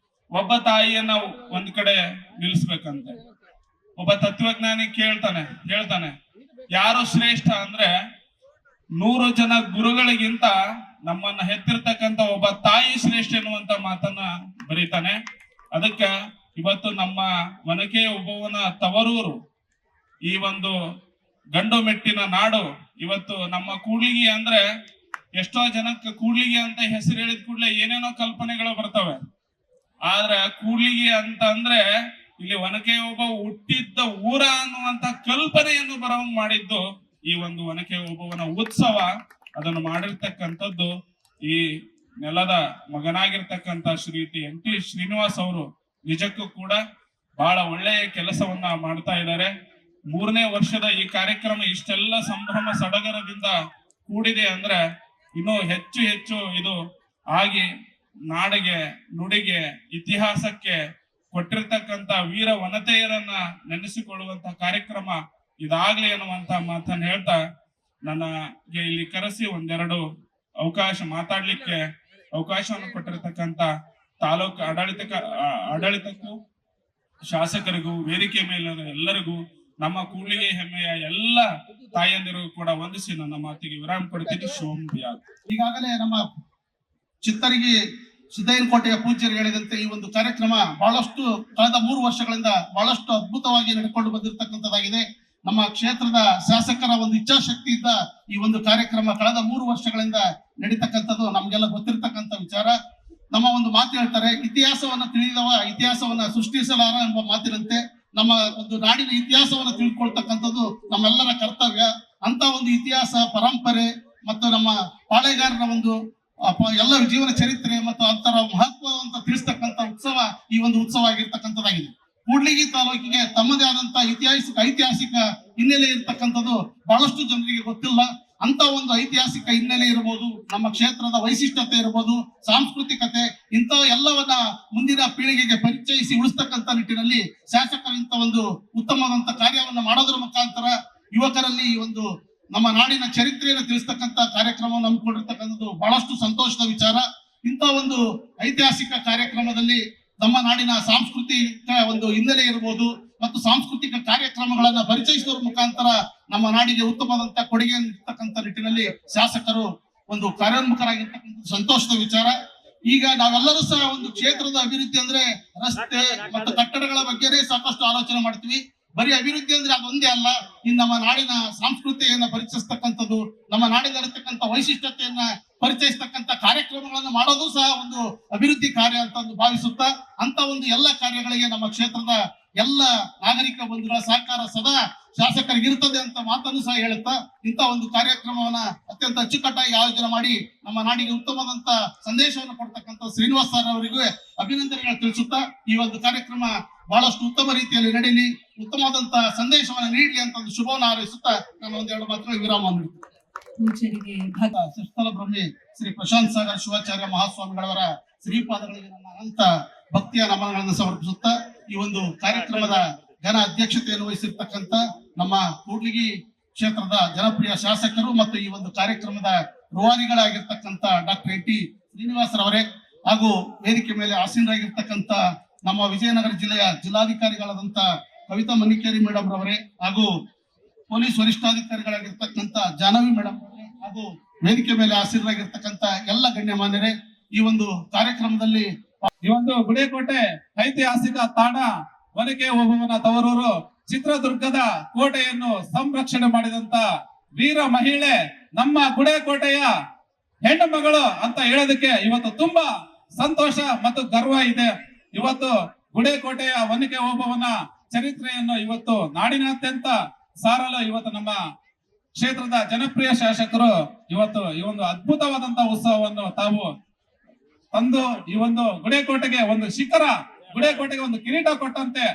C: ಒಬ್ಬ ತಾಯಿಯನ್ನ ಒಂದ್ ಕಡೆ ನಿಲ್ಲಿಸ್ಬೇಕಂತೆ. ಒಬ್ಬ ತತ್ವಜ್ಞಾನಿ ಹೇಳ್ತಾನೆ ಯಾರು ಶ್ರೇಷ್ಠ ಅಂದ್ರೆ 100 ಜನ ಗುರುಗಳಿಗಿಂತ ನಮ್ಮನ್ನ ಹೆತ್ತಿರ್ತಕ್ಕಂಥ ಒಬ್ಬ ತಾಯಿ ಶ್ರೇಷ್ಠ ಎನ್ನುವಂತ ಮಾತನ್ನ ಬರೀತಾನೆ. ಅದಕ್ಕೆ ಇವತ್ತು ನಮ್ಮ ಒನಕೆ ಓಬವ್ವನ ತವರೂರು, ಈ ಒಂದು ಗಂಡು ಮೆಟ್ಟಿನ ನಾಡು. ಇವತ್ತು ನಮ್ಮ ಕೂಡ್ಲಿಗಿ ಅಂದ್ರೆ ಎಷ್ಟೋ ಜನಕ್ಕೆ ಕೂಡ್ಲಿಗಿ ಅಂತ ಹೆಸರು ಹೇಳಿದ ಕೂಡಲೇ ಏನೇನೋ ಕಲ್ಪನೆಗಳು ಬರ್ತವೆ. ಆದ್ರೆ ಕೂಡ್ಲಿಗಿ ಅಂತ ಅಂದ್ರೆ ಇಲ್ಲಿ ಒನಕೆ ಓಬವ್ವ ಹುಟ್ಟಿದ್ದ ಊರ ಅನ್ನುವಂತ ಕಲ್ಪನೆಯನ್ನು ಬರೋಂಗ್ ಮಾಡಿದ್ದು ಈ ಒಂದು ಒನಕೆ ಓಬವ್ವನ ಉತ್ಸವ. ಅದನ್ನು ಮಾಡಿರ್ತಕ್ಕಂಥದ್ದು ಈ ನೆಲದ ಮಗನಾಗಿರ್ತಕ್ಕಂಥ ಶ್ರೀಯುತಿ NT ಶ್ರೀನಿವಾಸ್ ಅವರು ನಿಜಕ್ಕೂ ಕೂಡ ಬಹಳ ಒಳ್ಳೆಯ ಕೆಲಸವನ್ನ ಮಾಡ್ತಾ ಇದ್ದಾರೆ. 3ನೇ ವರ್ಷದ ಈ ಕಾರ್ಯಕ್ರಮ ಇಷ್ಟೆಲ್ಲ ಸಂಭ್ರಮ ಸಡಗರದಿಂದ ಕೂಡಿದೆ ಅಂದ್ರೆ ಇನ್ನು ಹೆಚ್ಚು ಹೆಚ್ಚು ಇದು ಆಗಿ ನಾಡಿಗೆ, ನುಡಿಗೆ, ಇತಿಹಾಸಕ್ಕೆ ಕೊಟ್ಟಿರ್ತಕ್ಕಂಥ ವೀರ ವನತೆಯರನ್ನ ನೆನೆಸಿಕೊಳ್ಳುವಂತ ಕಾರ್ಯಕ್ರಮ ಇದಾಗ್ಲಿ ಅನ್ನುವಂತ ಮಾತನ್ನ ಹೇಳ್ತಾ ನನಗೆ ಇಲ್ಲಿ ಕರೆಸಿ ಒಂದೆರಡು ಮಾತಾಡ್ಲಿಕ್ಕೆ ಅವಕಾಶವನ್ನು ಕೊಟ್ಟಿರ್ತಕ್ಕಂಥ ತಾಲೂಕು ಆಡಳಿತಕ್ಕೂ ಶಾಸಕರಿಗೂ ವೇದಿಕೆ ಮೇಲೆ ಎಲ್ಲರಿಗೂ ನಮ್ಮ ಕೂಡ್ಲಿಗಿ ಹೆಮ್ಮೆಯ ಎಲ್ಲ ತಾಯಂದಿರಿಗೂ ಕೂಡ ವಂದಿಸಿ ನನ್ನ ಮಾತಿಗೆ ವಿರಾಮ ಕೊಡ್ತೀನಿ. ಶೋಮ್ ಬಿಯಾದ್.
D: ಈಗಾಗಲೇ ನಮ್ಮ ಚಿತ್ತರಿಗೆ ಸಿದ್ದಯ್ಯನಕೋಟೆಯ ಪೂಜ್ಯರು ಹೇಳಿದಂತೆ ಈ ಒಂದು ಕಾರ್ಯಕ್ರಮ ಬಹಳಷ್ಟು ಕಳೆದ 3 ವರ್ಷಗಳಿಂದ ಬಹಳಷ್ಟು ಅದ್ಭುತವಾಗಿ ನಡೆದುಕೊಂಡು ಬಂದಿರತಕ್ಕಂಥದ್ದಾಗಿದೆ. ನಮ್ಮ ಕ್ಷೇತ್ರದ ಶಾಸಕರ ಒಂದು ಇಚ್ಛಾಶಕ್ತಿಯಿಂದ ಈ ಒಂದು ಕಾರ್ಯಕ್ರಮ ಕಳೆದ 3 ವರ್ಷಗಳಿಂದ ನಡೀತಕ್ಕಂಥದ್ದು ನಮ್ಗೆಲ್ಲ ಗೊತ್ತಿರ್ತಕ್ಕಂಥ ವಿಚಾರ. ನಮ್ಮ ಒಂದು ಮಾತು ಹೇಳ್ತಾರೆ, ಇತಿಹಾಸವನ್ನ ತಿಳಿದವ ಇತಿಹಾಸವನ್ನ ಸೃಷ್ಟಿಸಲಾರ ಎಂಬ ಮಾತಿನಂತೆ ನಮ್ಮ ಒಂದು ನಾಡಿನ ಇತಿಹಾಸವನ್ನ ತಿಳ್ಕೊಳ್ತಕ್ಕಂಥದ್ದು ನಮ್ಮೆಲ್ಲರ ಕರ್ತವ್ಯ. ಅಂತ ಒಂದು ಇತಿಹಾಸ, ಪರಂಪರೆ ಮತ್ತು ನಮ್ಮ ಪಾಳೆಗಾರರ ಒಂದು ಎಲ್ಲರ ಜೀವನ ಚರಿತ್ರೆ ಮತ್ತು ಅಂತರ ಮಹತ್ವ ಅಂತ ತಿಳಿಸ್ತಕ್ಕಂಥ ಉತ್ಸವ ಈ ಒಂದು ಉತ್ಸವ ಆಗಿರ್ತಕ್ಕಂಥದ್ದಾಗಿದೆ. ಕೂಡ್ಲಿಗಿ ತಾಲೂಕಿಗೆ ತಮ್ಮದೇ ಆದಂತ ಐತಿಹಾಸಿಕ ಹಿನ್ನೆಲೆ ಇರತಕ್ಕಂಥದ್ದು ಬಹಳಷ್ಟು ಜನರಿಗೆ ಗೊತ್ತಿಲ್ಲ. ಅಂತ ಒಂದು ಐತಿಹಾಸಿಕ ಹಿನ್ನೆಲೆ ಇರಬಹುದು, ನಮ್ಮ ಕ್ಷೇತ್ರದ ವೈಶಿಷ್ಟ್ಯತೆ ಇರಬಹುದು, ಸಾಂಸ್ಕೃತಿಕತೆ, ಇಂಥ ಎಲ್ಲವನ್ನ ಮುಂದಿನ ಪೀಳಿಗೆಗೆ ಪರಿಚಯಿಸಿ ಉಳಿಸ್ತಕ್ಕಂಥ ನಿಟ್ಟಿನಲ್ಲಿ ಶಾಸಕರು ಇಂಥ ಒಂದು ಉತ್ತಮವಾದಂತ ಕಾರ್ಯವನ್ನ ಮಾಡೋದ್ರ ಮುಖಾಂತರ ಯುವಕರಲ್ಲಿ ಈ ಒಂದು ನಮ್ಮ ನಾಡಿನ ಚರಿತ್ರೆಯನ್ನು ತಿಳಿಸ್ತಕ್ಕಂಥ ಕಾರ್ಯಕ್ರಮವನ್ನು ಹಮ್ಮಿಕೊಂಡಿರ್ತಕ್ಕಂಥದ್ದು ಬಹಳಷ್ಟು ಸಂತೋಷದ ವಿಚಾರ. ಇಂಥ ಒಂದು ಐತಿಹಾಸಿಕ ಕಾರ್ಯಕ್ರಮದಲ್ಲಿ ನಮ್ಮ ನಾಡಿನ ಸಾಂಸ್ಕೃತಿಕ ಒಂದು ಹಿನ್ನೆಲೆ ಇರಬಹುದು ಮತ್ತು ಸಾಂಸ್ಕೃತಿಕ ಕಾರ್ಯಕ್ರಮಗಳನ್ನ ಪರಿಚಯಿಸುವ ಮುಖಾಂತರ ನಮ್ಮ ನಾಡಿಗೆ ಉತ್ತಮವಾದಂತ ಕೊಡುಗೆ ನೀಡತಕ್ಕಂಥ ನಿಟ್ಟಿನಲ್ಲಿ ಶಾಸಕರು ಒಂದು ಕಾರ್ಯೋನ್ಮುಖರಾಗಿರ್ತಕ್ಕಂಥ ಸಂತೋಷದ ವಿಚಾರ. ಈಗ ನಾವೆಲ್ಲರೂ ಸಹ ಒಂದು ಕ್ಷೇತ್ರದ ಅಭಿವೃದ್ಧಿ ಅಂದ್ರೆ ರಸ್ತೆ ಮತ್ತು ಕಟ್ಟಡಗಳ ಬಗ್ಗೆನೇ ಸಾಕಷ್ಟು ಆಲೋಚನೆ ಮಾಡ್ತೀವಿ. ಬರೀ ಅಭಿವೃದ್ಧಿ ಅಂದ್ರೆ ಅದೊಂದೇ ಅಲ್ಲ, ಇನ್ನು ನಮ್ಮ ನಾಡಿನ ಸಂಸ್ಕೃತಿಯನ್ನ ಪರಿಚಯಿಸ್ತಕ್ಕಂಥದ್ದು, ನಮ್ಮ ನಾಡಿನಲ್ಲಿರ್ತಕ್ಕಂಥ ವೈಶಿಷ್ಟ್ಯತೆಯನ್ನ ಪರಿಚಯಿಸ್ತಕ್ಕಂಥ ಕಾರ್ಯಕ್ರಮಗಳನ್ನು ಮಾಡೋದು ಸಹ ಒಂದು ಅಭಿವೃದ್ಧಿ ಕಾರ್ಯ ಅಂತ ಭಾವಿಸುತ್ತಾ ಅಂತ ಒಂದು ಎಲ್ಲ ಕಾರ್ಯಗಳಿಗೆ ನಮ್ಮ ಕ್ಷೇತ್ರದ ಎಲ್ಲ ನಾಗರಿಕ ಬಂಧುಗಳ ಸಹಕಾರ ಸದಾ ಶಾಸಕರಿಗೆ ಇರ್ತದೆ ಅಂತ ಮಾತನ್ನು ಸಹ ಹೇಳುತ್ತಾ ಇಂಥ ಒಂದು ಕಾರ್ಯಕ್ರಮವನ್ನ ಅತ್ಯಂತ ಅಚ್ಚುಕಟ್ಟಾಗಿ ಆಯೋಜನೆ ಮಾಡಿ ನಮ್ಮ ನಾಡಿಗೆ ಉತ್ತಮವಾದಂತ ಸಂದೇಶವನ್ನು ಕೊಡ್ತಕ್ಕಂಥ ಶ್ರೀನಿವಾಸ್ ಸರ್ ಅವರಿಗೂ ಅಭಿನಂದನೆಗಳು ತಿಳಿಸುತ್ತಾ ಈ ಒಂದು ಕಾರ್ಯಕ್ರಮ ಬಹಳಷ್ಟು ಉತ್ತಮ ರೀತಿಯಲ್ಲಿ ನಡೀಲಿ, ಉತ್ತಮವಾದಂತ ಸಂದೇಶವನ್ನು ನೀಡಲಿ ಅಂತ ಒಂದು ಶುಭವನ್ನು ಹಾರೈಸುತ್ತಾ ನಾನು ಒಂದೆರಡು ಮಾತ್ರ ವಿರಾಮ ನೀಡುತ್ತೇನೆ.
A: ಪೂಜರಿಗೆ
D: ಸುಸ್ಥಲ ಬ್ರಹ್ಮಿ ಶ್ರೀ ಪ್ರಶಾಂತ್ ಸಾಗರ್ ಶಿವಾಚಾರ್ಯ ಮಹಾಸ್ವಾಮಿಗಳವರ ಶ್ರೀಪಾದಗಳಿಗೆ ನನ್ನ ಅನಂತ ಭಕ್ತಿಯ ನಮನಗಳನ್ನು ಸಮರ್ಪಿಸುತ್ತಾ ಈ ಒಂದು ಕಾರ್ಯಕ್ರಮದ ಘನ ಅಧ್ಯಕ್ಷತೆಯನ್ನು ವಹಿಸಿರ್ತಕ್ಕಂಥ ನಮ್ಮ ಕೂಡ್ಲಿಗಿ ಕ್ಷೇತ್ರದ ಜನಪ್ರಿಯ ಶಾಸಕರು ಮತ್ತು ಈ ಒಂದು ಕಾರ್ಯಕ್ರಮದ ರೂವಾರಿಗಳಾಗಿರ್ತಕ್ಕಂಥ ಡಾಕ್ಟರ್ ಎನ್.ಟಿ. ಶ್ರೀನಿವಾಸರವರೇ ಹಾಗೂ ವೇದಿಕೆ ಮೇಲೆ ಆಸೀನರಾಗಿರ್ತಕ್ಕಂಥ ನಮ್ಮ ವಿಜಯನಗರ ಜಿಲ್ಲೆಯ ಜಿಲ್ಲಾಧಿಕಾರಿಗಳಾದಂಥ ಕವಿತಾ ಮನ್ನಿಕೇರಿ ಮೇಡಮ್ ರವರೇ ಹಾಗೂ ಪೊಲೀಸ್ ವರಿಷ್ಠಾಧಿಕಾರಿಗಳಾಗಿರ್ತಕ್ಕಂಥ ಜಾಹ್ನವಿ ಮೇಡಮ್ ರವರೇ ಹಾಗೂ ವೇದಿಕೆ ಮೇಲೆ ಆಸೀನರಾಗಿರ್ತಕ್ಕಂಥ ಎಲ್ಲ ಗಣ್ಯಮಾನ್ಯರೇ ಈ ಒಂದು ಕಾರ್ಯಕ್ರಮದಲ್ಲಿ
C: ಈ ಒಂದು ಗುಡೇಕೋಟೆ ಐತಿಹಾಸಿಕ ತಾಣ ಒನಕೆ ಓಬವ್ವನ ತವರೂರು ಚಿತ್ರದುರ್ಗದ ಕೋಟೆಯನ್ನು ಸಂರಕ್ಷಣೆ ಮಾಡಿದಂತ ವೀರ ಮಹಿಳೆ ನಮ್ಮ ಗುಡೇಕೋಟೆಯ ಹೆಣ್ಣು ಮಗಳು ಅಂತ ಹೇಳೋದಕ್ಕೆ ಇವತ್ತು ತುಂಬಾ ಸಂತೋಷ ಮತ್ತು ಗರ್ವ ಇದೆ. ಇವತ್ತು ಗುಡೇಕೋಟೆಯ ಒನಕೆ ಓಬವ್ವನ ಚರಿತ್ರೆಯನ್ನು ಇವತ್ತು ನಾಡಿನಾದ್ಯಂತ ಸಾರಲು ಇವತ್ತು ನಮ್ಮ ಕ್ಷೇತ್ರದ ಜನಪ್ರಿಯ ಶಾಸಕರು ಇವತ್ತು ಈ ಒಂದು ಅದ್ಭುತವಾದಂತ ಉತ್ಸವವನ್ನು ತಾವು ತಂದು ಈ ಒಂದು ಗುಡೇಕೋಟೆಗೆ ಒಂದು ಶಿಖರ, ಗುಡೇಕೋಟೆಗೆ ಒಂದು ಕಿರೀಟ ಕೊಟ್ಟಂತೆ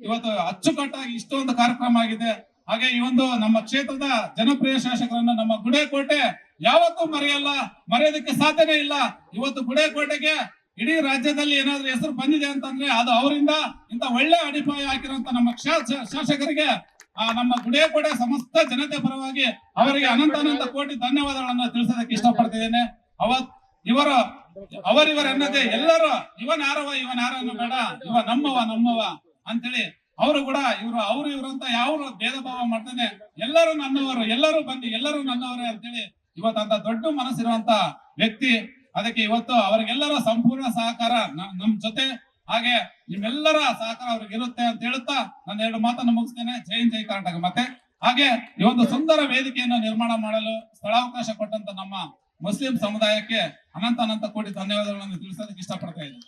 C: ಇವತ್ತು ಅಚ್ಚುಕಟ್ಟಾಗಿ ಇಷ್ಟೊಂದು ಕಾರ್ಯಕ್ರಮ ಆಗಿದೆ. ಹಾಗೆ ಈ ಒಂದು ನಮ್ಮ ಕ್ಷೇತ್ರದ ಜನಪ್ರಿಯ ಶಾಸಕರನ್ನು ನಮ್ಮ ಗುಡೇಕೋಟೆ ಯಾವತ್ತೂ ಮರೆಯಲ್ಲ, ಮರೆಯೋದಕ್ಕೆ ಸಾಧ್ಯನೇ ಇಲ್ಲ. ಇವತ್ತು ಗುಡೇಕೋಟೆಗೆ ಇಡೀ ರಾಜ್ಯದಲ್ಲಿ ಏನಾದ್ರೂ ಹೆಸರು ಬಂದಿದೆ ಅಂತಂದ್ರೆ ಅದು ಅವರಿಂದ ಇಂತ ಒಳ್ಳೆ ಅಡಿಪಾಯ ಹಾಕಿರುವಂತ ನಮ್ಮ ಶಾಸಕರಿಗೆ ನಮ್ಮ ಗುಡೇಕೋಟೆ ಸಮಸ್ತ ಜನತೆ ಪರವಾಗಿ ಅವರಿಗೆ ಅನಂತ ಕೋಟಿ ಧನ್ಯವಾದಗಳನ್ನು ತಿಳಿಸೋದಕ್ಕೆ ಇಷ್ಟಪಡ್ತಿದ್ದೇನೆ. ಅವರಿವರ ಅನ್ನದೇ ಎಲ್ಲರೂ ಇವನ್ ಯಾರನ್ನು ಬೇಡ, ಇವ ನಮ್ಮವ ಅಂತೇಳಿ ಅವರು ಕೂಡ ಇವರು ಅಂತ ಯಾವ ಭೇದ ಭಾವ ಮಾಡ್ತಾನೆ ಎಲ್ಲರೂ ನನ್ನವರು, ಎಲ್ಲರೂ ಬನ್ನಿ, ಎಲ್ಲರೂ ನನ್ನವರೇ ಅಂತೇಳಿ ಇವತ್ತಂತ ದೊಡ್ಡ ಮನಸ್ಸಿರುವಂತ ವ್ಯಕ್ತಿ. ಅದಕ್ಕೆ ಇವತ್ತು ಅವರಿಗೆಲ್ಲರ ಸಂಪೂರ್ಣ ಸಹಕಾರ ನಮ್ ಜೊತೆ, ಹಾಗೆ ನಿಮ್ಮೆಲ್ಲರ ಸಹಕಾರ ಅವ್ರಿಗೆ ಇರುತ್ತೆ ಅಂತ ಹೇಳುತ್ತಾ ನಾನು 2 ಮಾತನ್ನು ಮುಗಿಸ್ತೇನೆ. ಜೈ ಕರ್ನಾಟಕ. ಮತ್ತೆ ಹಾಗೆ ಈ ಒಂದು ಸುಂದರ ವೇದಿಕೆಯನ್ನು ನಿರ್ಮಾಣ ಮಾಡಲು ಸ್ಥಳಾವಕಾಶ ಕೊಟ್ಟಂತ ನಮ್ಮ ಮುಸ್ಲಿಂ ಸಮುದಾಯಕ್ಕೆ ಅನಂತ ಕೋಟಿ ಧನ್ಯವಾದಗಳನ್ನು ತಿಳಿಸೋದಕ್ಕೆ ಇಷ್ಟಪಡ್ತಾ ಇದ್ದೀನಿ.